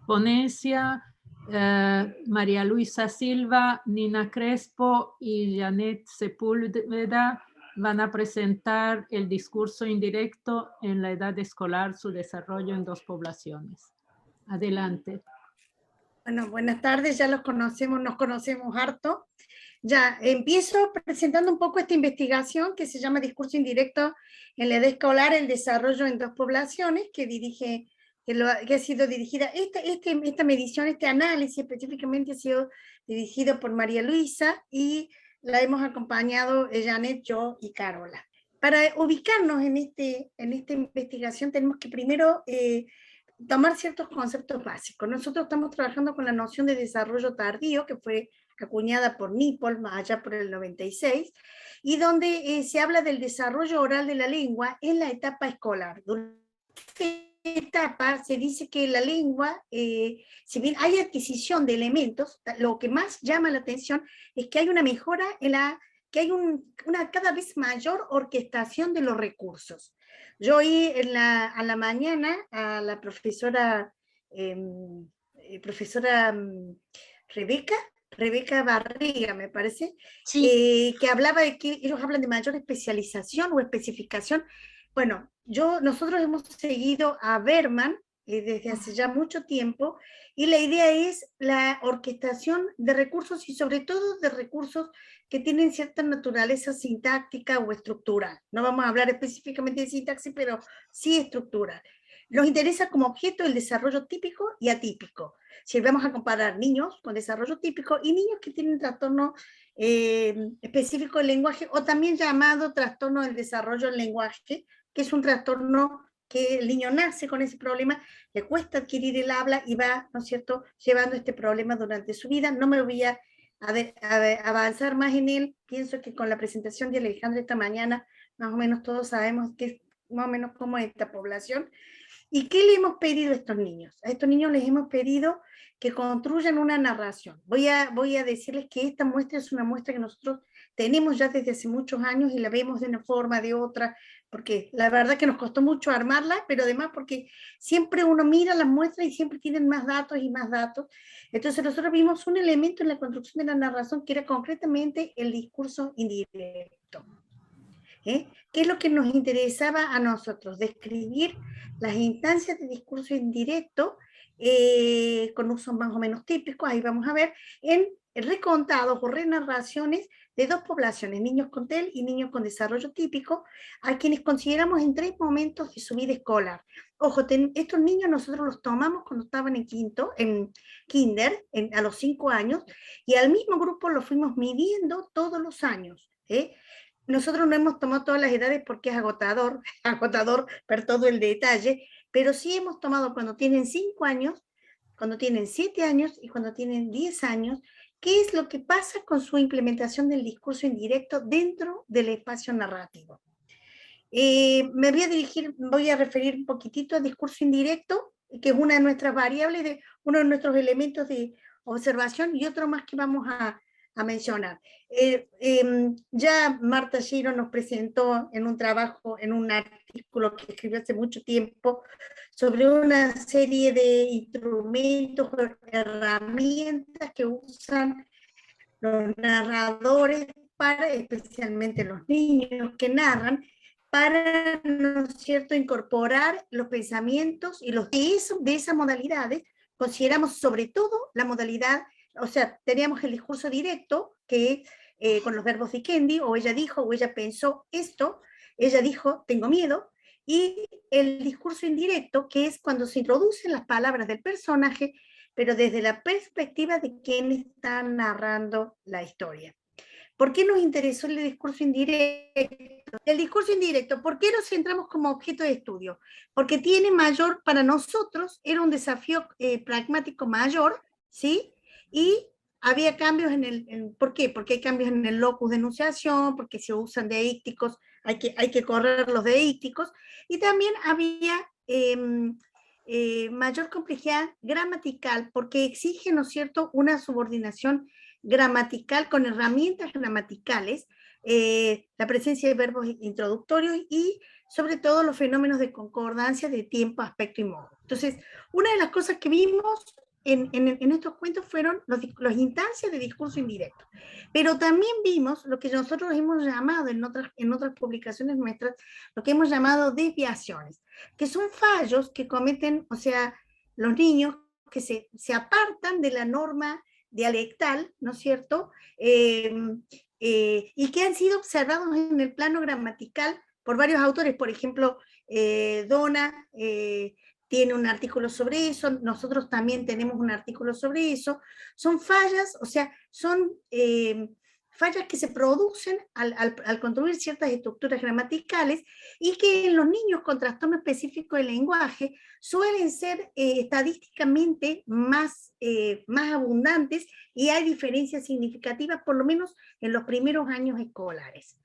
ponencia. María Luisa Silva, Nina Crespo y Janet Sepúlveda van a presentar el discurso indirecto en la edad escolar, su desarrollo en dos poblaciones. Adelante. Bueno, buenas tardes, ya nos conocemos harto. Ya, empiezo presentando un poco esta investigación que se llama Discurso Indirecto en la edad escolar, el desarrollo en dos poblaciones, que ha sido dirigida, esta medición, este análisis específicamente ha sido dirigido por María Luisa y la hemos acompañado Janet, yo y Carola. Para ubicarnos en esta investigación tenemos que primero tomar ciertos conceptos básicos. Nosotros estamos trabajando con la noción de desarrollo tardío, que fue acuñada por Nipol, allá por el 96, y donde se habla del desarrollo oral de la lengua en la etapa escolar. Durante esta etapa se dice que la lengua, si bien hay adquisición de elementos, lo que más llama la atención es que hay una mejora que hay una cada vez mayor orquestación de los recursos. Yo oí a la mañana a la profesora Rebeca Barriga, me parece, sí. Que hablaba de que ellos hablan de mayor especialización o especificación. Bueno, nosotros hemos seguido a Berman desde hace ya mucho tiempo, y la idea es la orquestación de recursos, y sobre todo de recursos que tienen cierta naturaleza sintáctica o estructural. No vamos a hablar específicamente de sintaxis, pero sí estructural. Nos interesa como objeto el desarrollo típico y atípico. Si vamos a comparar niños con desarrollo típico y niños que tienen trastorno específico del lenguaje, o también llamado trastorno del desarrollo del lenguaje, que es un trastorno que el niño nace con ese problema, le cuesta adquirir el habla y va, ¿no es cierto?, llevando este problema durante su vida. No me voy a avanzar más en él. Pienso que con la presentación de Alejandra esta mañana, más o menos todos sabemos que es más o menos cómo es esta población. ¿Y qué le hemos pedido a estos niños? A estos niños les hemos pedido que construyan una narración. Voy a decirles que esta muestra es una muestra que nosotros tenemos ya desde hace muchos años y la vemos de una forma, de otra, porque la verdad que nos costó mucho armarla, pero además porque siempre uno mira las muestras y siempre tienen más datos y más datos. Entonces nosotros vimos un elemento en la construcción de la narración que era concretamente el discurso indirecto. ¿Qué es lo que nos interesaba a nosotros? Describir las instancias de discurso indirecto con usos más o menos típicos, ahí vamos a ver, en recontados o renarraciones de dos poblaciones, niños con TEL y niños con desarrollo típico, a quienes consideramos en 3 momentos de su vida escolar. Ojo, estos niños nosotros los tomamos cuando estaban en kinder, a los 5 años, y al mismo grupo lo fuimos midiendo todos los años. Nosotros no hemos tomado todas las edades porque es agotador ver todo el detalle, pero sí hemos tomado cuando tienen 5 años, cuando tienen 7 años y cuando tienen 10 años, qué es lo que pasa con su implementación del discurso indirecto dentro del espacio narrativo. Voy a referir un poquitito al discurso indirecto, que es una de nuestras variables, uno de nuestros elementos de observación, y otro más que vamos a mencionar. Ya Marta Giro nos presentó en un trabajo, en un artículo que escribió hace mucho tiempo, sobre una serie de instrumentos, herramientas que usan los narradores, especialmente los niños que narran, para, ¿no es cierto?, incorporar los pensamientos y de esas modalidades. Consideramos sobre todo la modalidad, o sea, teníamos el discurso directo, que con los verbos Vikendi, o ella dijo, o ella pensó esto, ella dijo, tengo miedo, y el discurso indirecto, que es cuando se introducen las palabras del personaje, pero desde la perspectiva de quien está narrando la historia. ¿Por qué nos interesó el discurso indirecto? El discurso indirecto, ¿por qué nos centramos como objeto de estudio? Porque tiene mayor, para nosotros, era un desafío pragmático mayor, ¿sí? Y había cambios ¿por qué? Porque hay cambios en el locus de enunciación, porque se usan deícticos, hay que correr los deícticos, y también había mayor complejidad gramatical, porque exige, ¿no es cierto?, una subordinación gramatical, con herramientas gramaticales, la presencia de verbos introductorios y sobre todo los fenómenos de concordancia de tiempo, aspecto y modo. Entonces, una de las cosas que vimos en estos cuentos fueron las instancias de discurso indirecto. Pero también vimos lo que nosotros hemos llamado en otras publicaciones nuestras, lo que hemos llamado desviaciones, que son fallos que cometen, o sea, los niños que se apartan de la norma dialectal, ¿no es cierto? Y que han sido observados en el plano gramatical por varios autores. Por ejemplo, Donna tiene un artículo sobre eso, nosotros también tenemos un artículo sobre eso. Son fallas, o sea, son fallas que se producen al construir ciertas estructuras gramaticales y que en los niños con trastorno específico del lenguaje suelen ser estadísticamente más abundantes, y hay diferencias significativas, por lo menos en los primeros años escolares.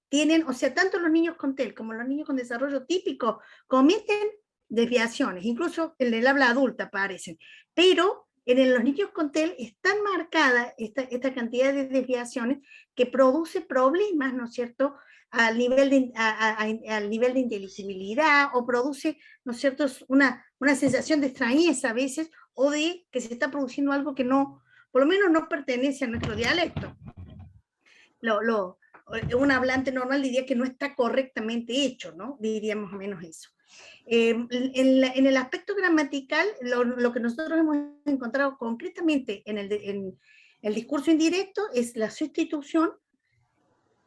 Tienen, o sea, tanto los niños con TEL como los niños con desarrollo típico cometen desviaciones, incluso en el habla adulta aparecen, pero en los niños con TEL es tan marcada esta cantidad de desviaciones que produce problemas, ¿no es cierto?, al nivel de inteligibilidad, o produce, ¿no es cierto?, una sensación de extrañeza a veces, o de que se está produciendo algo que no, por lo menos no pertenece a nuestro dialecto. Un hablante normal diría que no está correctamente hecho, ¿no? Diría más o menos eso. En el aspecto gramatical, lo que nosotros hemos encontrado concretamente en el discurso indirecto es la sustitución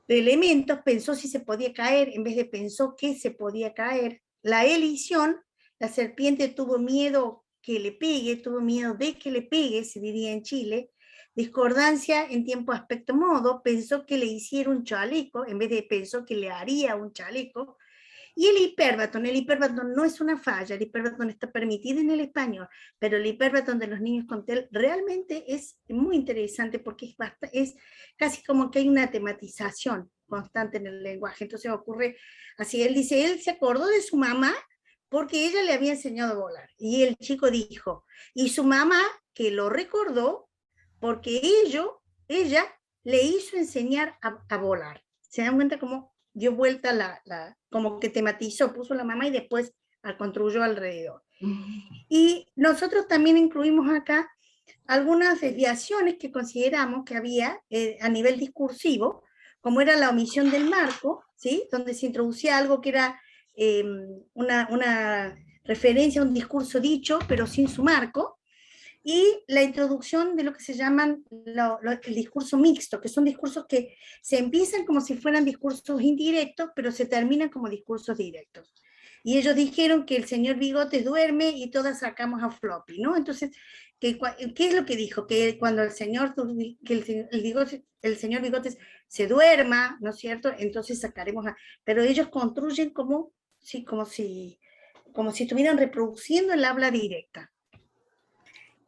de elementos. Pensó si se podía caer, en vez de pensó que se podía caer. La elisión, la serpiente tuvo miedo que le pegue, tuvo miedo de que le pegue, se diría en Chile. Discordancia en tiempo, aspecto, modo, pensó que le hiciera un chaleco, en vez de pensó que le haría un chaleco. Y el hiperbatón no es una falla, el hiperbatón está permitido en el español, pero el hiperbatón de los niños con TEL realmente es muy interesante, porque es casi como que hay una tematización constante en el lenguaje. Entonces ocurre así, él dice, él se acordó de su mamá porque ella le había enseñado a volar, y el chico dijo, y su mamá que lo recordó porque ella le hizo enseñar a volar. ¿Se dan cuenta cómo dio vuelta como que tematizó, puso la mamá y después construyó alrededor? Y nosotros también incluimos acá algunas desviaciones que consideramos que había a nivel discursivo, como era la omisión del marco, ¿sí?, donde se introducía algo que era una referencia a un discurso dicho, pero sin su marco, y la introducción de lo que se llaman el discurso mixto, que son discursos que se empiezan como si fueran discursos indirectos, pero se terminan como discursos directos. Y ellos dijeron que el señor Bigotes duerme y todas sacamos a Floppy, ¿no? Entonces, ¿qué es lo que dijo? Que cuando el señor Bigotes se duerma, ¿no es cierto?, entonces sacaremos a... Pero ellos construyen como si estuvieran reproduciendo el habla directa.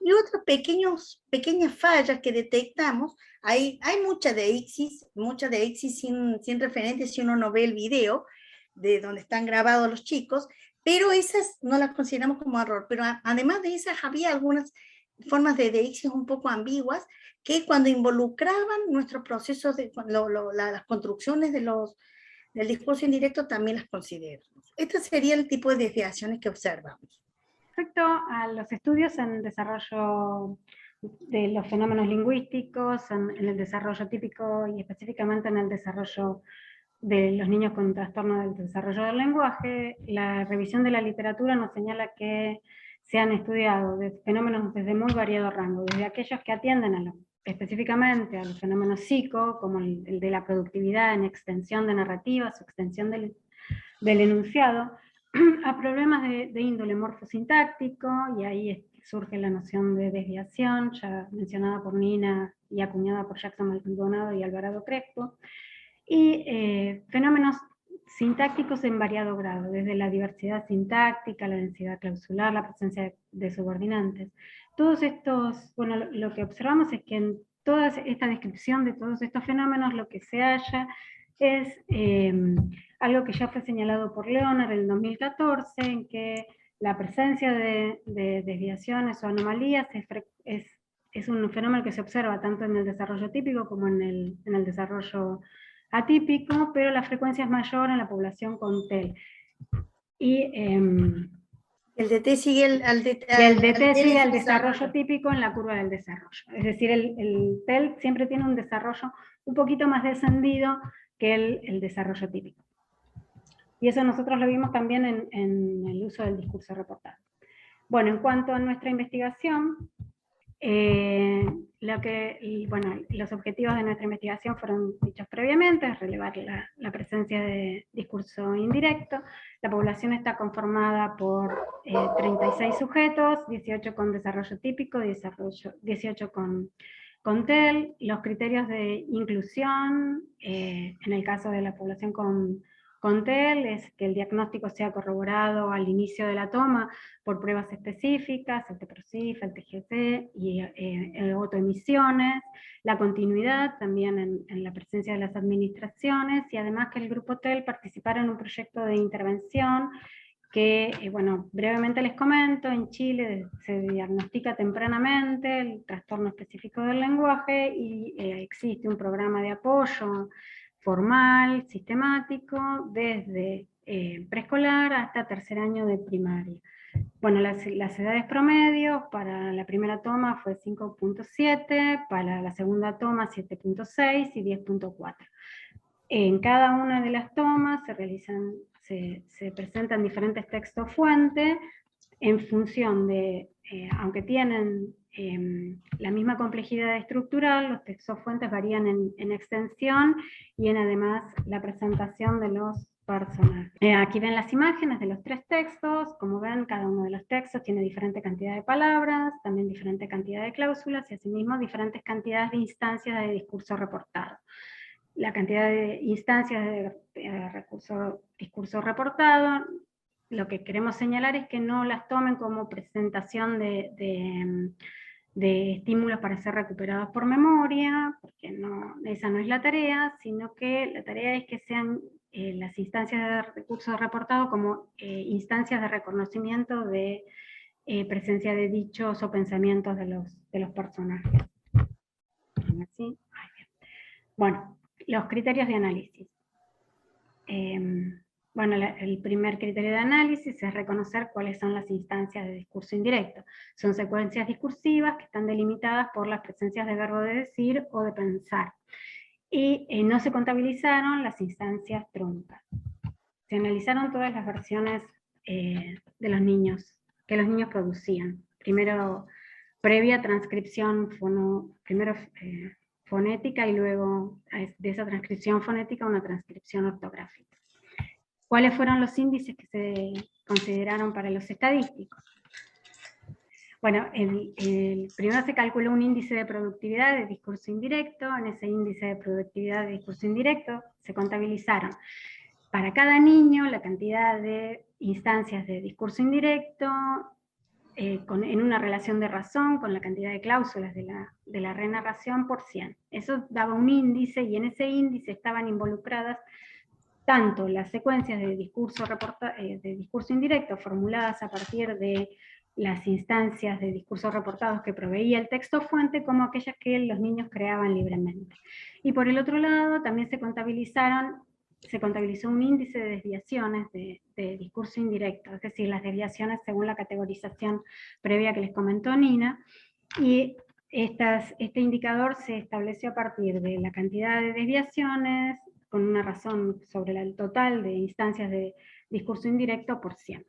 Y otras pequeñas fallas que detectamos, hay mucha deixis sin referentes si uno no ve el video de donde están grabados los chicos, pero esas no las consideramos como error. Pero además de esas había algunas formas de deixis un poco ambiguas que cuando involucraban nuestros procesos, las construcciones del discurso indirecto, también las consideramos. Este sería el tipo de desviaciones que observamos. Respecto a los estudios en desarrollo de los fenómenos lingüísticos, en el desarrollo típico y específicamente en el desarrollo de los niños con trastorno del desarrollo del lenguaje, la revisión de la literatura nos señala que se han estudiado fenómenos desde muy variado rango, desde aquellos que atienden específicamente a los fenómenos psico, como el de la productividad en extensión de narrativas o extensión del enunciado, a problemas de índole morfosintáctico, y ahí surge la noción de desviación, ya mencionada por Nina y acuñada por Jackson Maldonado y Alvarado Crespo, y fenómenos sintácticos en variado grado, desde la diversidad sintáctica, la densidad clausular, la presencia de subordinantes. Todos estos, bueno, lo que observamos es que en toda esta descripción de todos estos fenómenos lo que se halla es algo que ya fue señalado por Leonard en el 2014, en que la presencia de desviaciones o anomalías es un fenómeno que se observa tanto en el desarrollo típico como en el desarrollo atípico, pero la frecuencia es mayor en la población con TEL. Y el DT sigue el DT sigue al desarrollo típico en la curva del desarrollo. Es decir, el TEL siempre tiene un desarrollo un poquito más descendido que el desarrollo típico. Y eso nosotros lo vimos también en el uso del discurso reportado. Bueno, en cuanto a nuestra investigación, los objetivos de nuestra investigación fueron dichos previamente: relevar la presencia de discurso indirecto. La población está conformada por 36 sujetos, 18 con desarrollo típico, 18 con TEL. Los criterios de inclusión, en el caso de la población con TEL, es que el diagnóstico sea corroborado al inicio de la toma por pruebas específicas, el TEPROSIF, el TGC y autoemisiones, la continuidad también en la presencia de las administraciones, y además que el grupo TEL participara en un proyecto de intervención que, bueno, brevemente les comento. En Chile se diagnostica tempranamente el trastorno específico del lenguaje y existe un programa de apoyo formal, sistemático, desde preescolar hasta tercer año de primaria. Bueno, las edades promedios para la primera toma fue 5.7, para la segunda toma 7.6 y 10.4. En cada una de las tomas se presentan diferentes textos fuente en función de, aunque tienen la misma complejidad estructural, los textos fuentes varían en extensión y en además la presentación de los personajes. Aquí ven las imágenes de los 3 textos. Como ven, cada uno de los textos tiene diferente cantidad de palabras, también diferente cantidad de cláusulas y asimismo diferentes cantidades de instancias de discurso reportado. La cantidad de instancias de discurso reportado, lo que queremos señalar es que no las tomen como presentación de estímulos para ser recuperados por memoria, porque esa no es la tarea, sino que la tarea es que sean las instancias de recurso reportado como instancias de reconocimiento de presencia de dichos o pensamientos de los personajes. ¿Sí? Bueno, los criterios de análisis. Bueno, el primer criterio de análisis es reconocer cuáles son las instancias de discurso indirecto. Son secuencias discursivas que están delimitadas por las presencias de verbo de decir o de pensar. Y no se contabilizaron las instancias truncas. Se analizaron todas las versiones de los niños, que los niños producían. Primero, previa transcripción fonética y luego de esa transcripción fonética una transcripción ortográfica. ¿Cuáles fueron los índices que se consideraron para los estadísticos? Bueno, primero se calculó un índice de productividad de discurso indirecto. En ese índice de productividad de discurso indirecto se contabilizaron para cada niño la cantidad de instancias de discurso indirecto, en una relación de razón con la cantidad de cláusulas de la renarración por 100. Eso daba un índice, y en ese índice estaban involucradas tanto las secuencias de discurso indirecto formuladas a partir de las instancias de discurso reportados que proveía el texto fuente, como aquellas que los niños creaban libremente. Y por el otro lado, también se contabilizó un índice de desviaciones de discurso indirecto, es decir, las desviaciones según la categorización previa que les comentó Nina, y este indicador se estableció a partir de la cantidad de desviaciones, con una razón sobre el total de instancias de discurso indirecto por 100.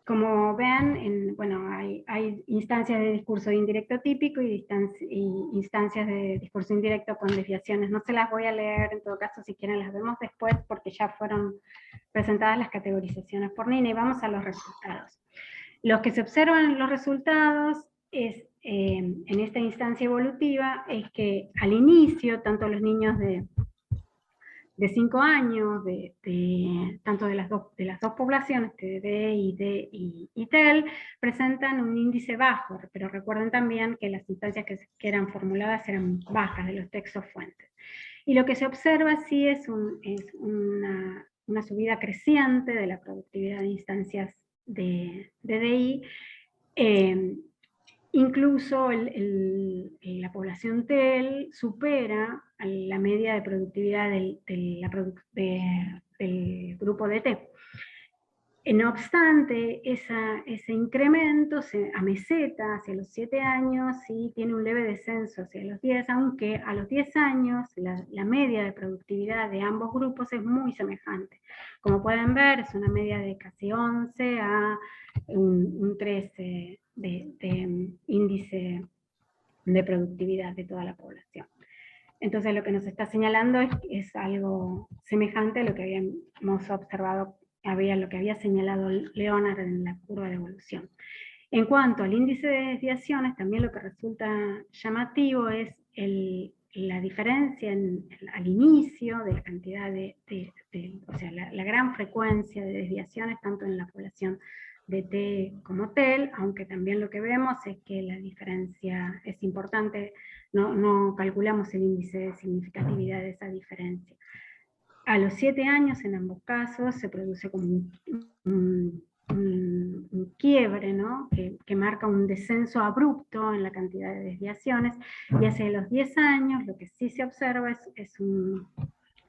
Como ven, bueno, hay instancias de discurso indirecto típico y instancias de discurso indirecto con desviaciones. No se las voy a leer, en todo caso, si quieren las vemos después, porque ya fueron presentadas las categorizaciones por Nina, y vamos a los resultados. Lo que se observan en los resultados es, en esta instancia evolutiva, es que al inicio, tanto los niños de 5 años, tanto de las dos poblaciones, TDD y TEL, presentan un índice bajo, pero recuerden también que las instancias que eran formuladas eran bajas de los textos fuentes. Y lo que se observa sí es una subida creciente de la productividad de instancias de DI, incluso la población TEL supera la media de productividad del grupo de T. No obstante, ese incremento a meseta hacia los 7 años sí tiene un leve descenso hacia los 10, aunque a los 10 años la media de productividad de ambos grupos es muy semejante. Como pueden ver, es una media de casi 11 a un 13 de índice de productividad de toda la población. Entonces lo que nos está señalando es algo semejante a lo que habíamos observado, lo que había señalado Leonard en la curva de evolución. En cuanto al índice de desviaciones, también lo que resulta llamativo es la diferencia al inicio de la cantidad o sea, la gran frecuencia de desviaciones, tanto en la población de T como TEL, aunque también lo que vemos es que la diferencia es importante, no calculamos el índice de significatividad de esa diferencia. A los 7 años, en ambos casos, se produce como un quiebre, ¿no? que marca un descenso abrupto en la cantidad de desviaciones, y hacia los 10 años lo que sí se observa es un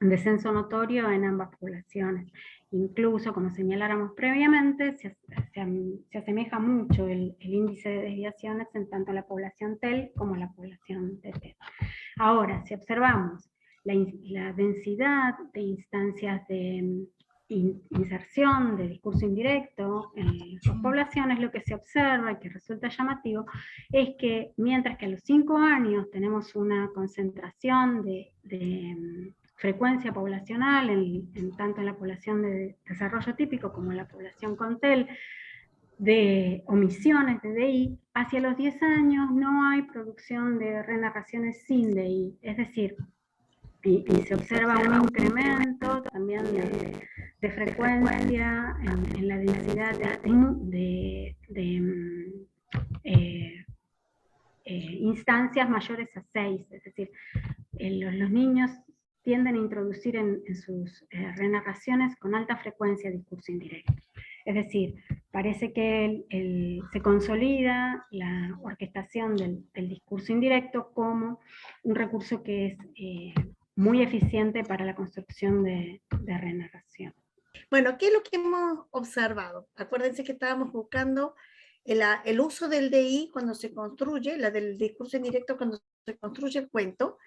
descenso notorio en ambas poblaciones. Incluso, como señaláramos previamente, se asemeja mucho el índice de desviaciones en tanto la población TEL como la población de TEL. Ahora, si observamos la densidad de instancias de inserción de discurso indirecto en las dos poblaciones, lo que se observa y que resulta llamativo es que mientras que a los 5 años tenemos una concentración de frecuencia poblacional, tanto en la población de desarrollo típico como en la población con TEL, de omisiones de DI, hacia los 10 años no hay producción de renarraciones sin DI, es decir, y se observa un incremento también de frecuencia en la densidad instancias mayores a 6, es decir, los niños tienden a introducir en sus renarraciones con alta frecuencia discurso indirecto. Es decir, parece que se consolida la orquestación del discurso indirecto como un recurso que es muy eficiente para la construcción de renarración. Bueno, ¿qué es lo que hemos observado? Acuérdense que estábamos buscando el uso del DI cuando se construye, la del discurso indirecto cuando se construye el cuento.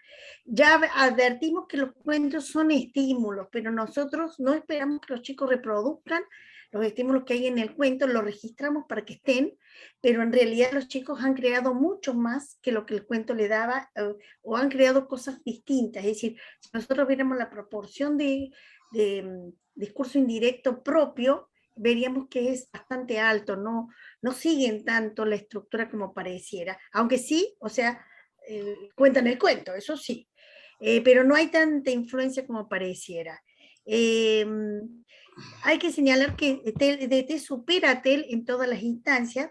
Ya advertimos que los cuentos son estímulos, pero nosotros no esperamos que los chicos reproduzcan los estímulos que hay en el cuento, los registramos para que estén, pero en realidad los chicos han creado mucho más que lo que el cuento le daba, o han creado cosas distintas. Es decir, si nosotros viéramos la proporción de discurso indirecto propio, veríamos que es bastante alto, no siguen tanto la estructura como pareciera, aunque sí, o sea, cuentan el cuento, eso sí, pero no hay tanta influencia como pareciera. Hay que señalar que DT supera a TEL en todas las instancias,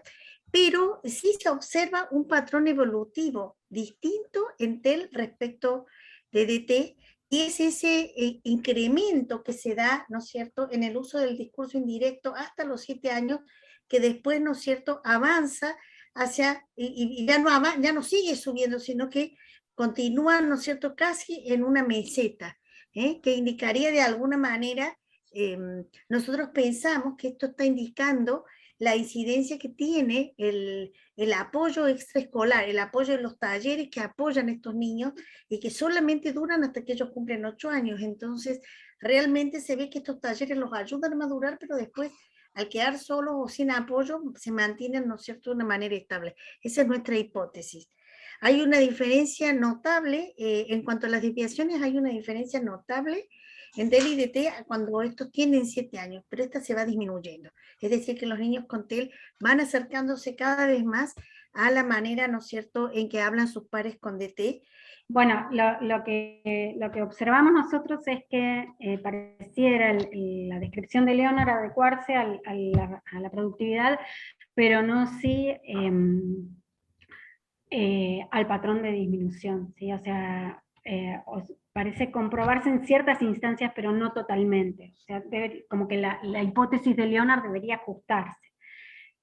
pero sí se observa un patrón evolutivo distinto en TEL respecto de DT, y es ese incremento que se da, ¿no es cierto?, en el uso del discurso indirecto hasta los 7 años, que después, ¿no es cierto?, avanza hacia, y ya no sigue subiendo, sino que continúa, ¿no es cierto?, casi en una meseta, que indicaría de alguna manera, nosotros pensamos que esto está indicando la incidencia que tiene el apoyo extraescolar, el apoyo de los talleres que apoyan a estos niños y que solamente duran hasta que ellos cumplen 8 años. Entonces, realmente se ve que estos talleres los ayudan a madurar, pero después, al quedar solos o sin apoyo, se mantienen, ¿no es cierto?, de una manera estable. Esa es nuestra hipótesis. Hay una diferencia notable, en cuanto a las desviaciones, hay una diferencia notable en TEL y DT cuando estos tienen 7 años, pero esta se va disminuyendo. Es decir, que los niños con TEL van acercándose cada vez más a la manera, ¿no es cierto?, en que hablan sus pares con DT. Bueno, lo que observamos nosotros es que pareciera la descripción de Leonard adecuarse a la productividad, pero no sí al patrón de disminución, ¿sí? O sea, parece comprobarse en ciertas instancias, pero no totalmente. O sea, como que la hipótesis de Leonard debería ajustarse.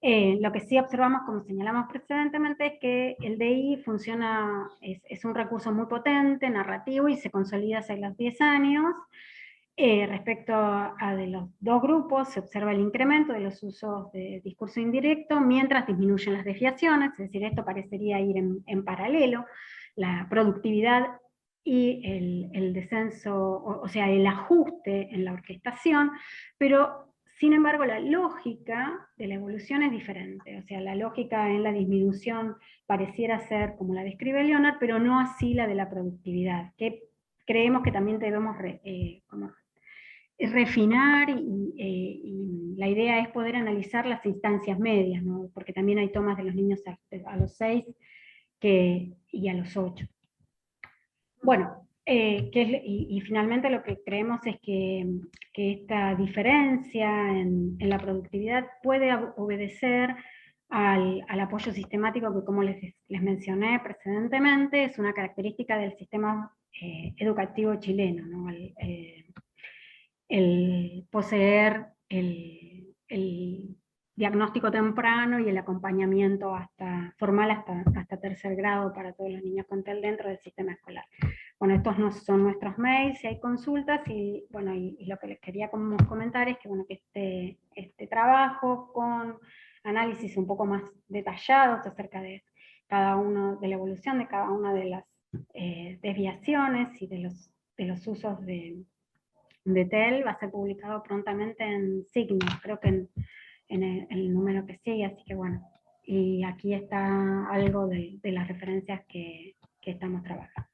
Lo que sí observamos, como señalamos precedentemente, es que el DI funciona, es un recurso muy potente, narrativo, y se consolida hacia los 10 años. Respecto a de los dos grupos, se observa el incremento de los usos de discurso indirecto, mientras disminuyen las desviaciones, es decir, esto parecería ir en paralelo, la productividad y el descenso, o sea, el ajuste en la orquestación, pero sin embargo la lógica de la evolución es diferente, o sea, la lógica en la disminución pareciera ser como la describe Leonard, pero no así la de la productividad, que creemos que también debemos como refinar, y la idea es poder analizar las instancias medias, ¿no? Porque también hay tomas de los niños a los 6 y a los 8. Bueno, y finalmente lo que creemos es que esta diferencia en la productividad puede obedecer al apoyo sistemático que, como les mencioné precedentemente, es una característica del sistema educativo chileno, ¿no? El poseer el diagnóstico temprano y el acompañamiento formal hasta tercer grado para todos los niños con TEL dentro del sistema escolar. Bueno, estos no son nuestros mails, si hay consultas, y bueno, y lo que les quería comentar es que, bueno, que este trabajo con análisis un poco más detallados acerca de cada uno, de la evolución de cada una de las desviaciones y de los usos de TEL, va a ser publicado prontamente en Signos, creo que en el número que sigue, así que bueno, y aquí está algo de las referencias que estamos trabajando.